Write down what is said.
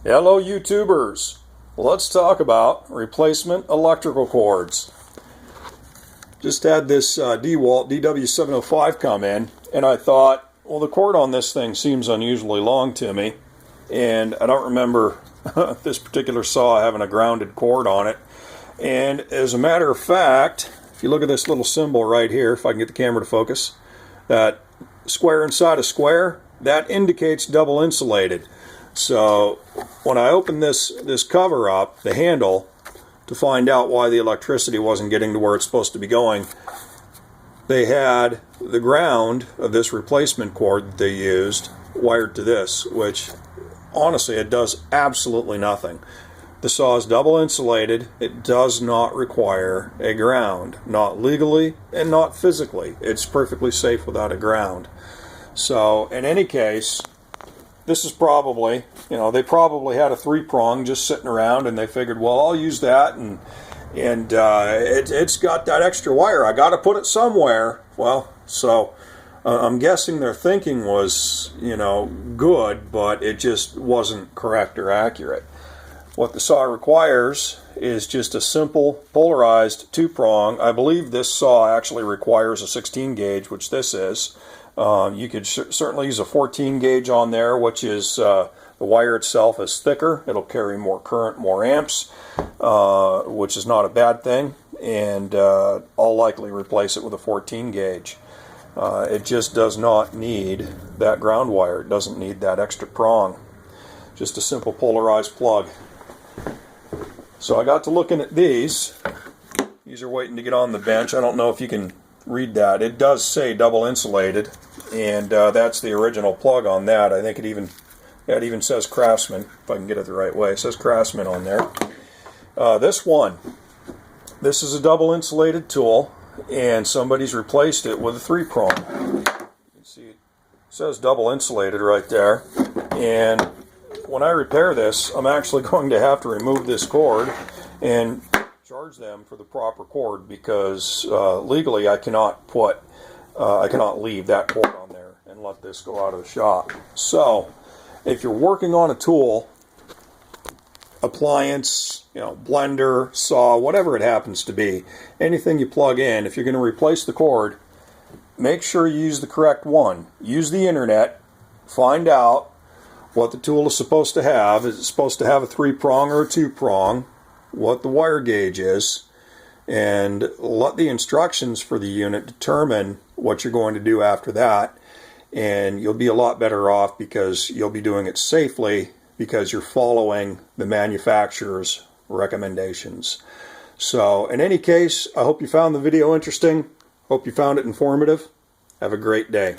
Hello YouTubers, let's talk about replacement electrical cords. Just had this DeWalt DW705 come in, and I thought, well, the cord on this thing seems unusually long to me, and I don't remember this particular saw having a grounded cord on it. And as a matter of fact, if you look at this little symbol right here, if I can get the camera to focus, that square inside a square, that indicates double insulated. So when I opened this cover up, the handle, to find out why the electricity wasn't getting to where it's supposed to be going, they had the ground of this replacement cord that they used wired to this, which honestly it does absolutely nothing. The saw is double insulated. It does not require a ground, not legally and not physically. It's perfectly safe without a ground. So in any case, this is probably, they probably had a 3-prong just sitting around, and they figured, well, I'll use that, and it's got that extra wire. I got to put it somewhere. Well, so I'm guessing their thinking was, good, but it just wasn't correct or accurate. What the saw requires is just a simple polarized 2-prong. I believe this saw actually requires a 16 gauge, which this is. You could certainly use a 14 gauge on there, which is the wire itself is thicker. It'll carry more current, more amps, which is not a bad thing. And I'll likely replace it with a 14 gauge. It just does not need that ground wire. It doesn't need that extra prong. Just a simple polarized plug. So I got to looking at these. These are waiting to get on the bench. I don't know if you can read that. It does say double insulated, and that's the original plug on that. I think it even says Craftsman, if I can get it the right way. It says Craftsman on there. This is a double insulated tool, and somebody's replaced it with a 3-prong. You can see it says double insulated right there. And when I repair this, I'm actually going to have to remove this cord and charge them for the proper cord, because legally I cannot leave that cord on there and let this go out of the shop. So if you're working on a tool, appliance, blender, saw, whatever it happens to be, anything you plug in, if you're going to replace the cord, make sure you use the correct one. Use the internet, find out what the tool is supposed to have. Is it supposed to have a 3-prong or a 2-prong? What the wire gauge is, and let the instructions for the unit determine what you're going to do after that, and you'll be a lot better off, because you'll be doing it safely, because you're following the manufacturer's recommendations. So in any case, I hope you found the video interesting. Hope you found it informative. Have a great day.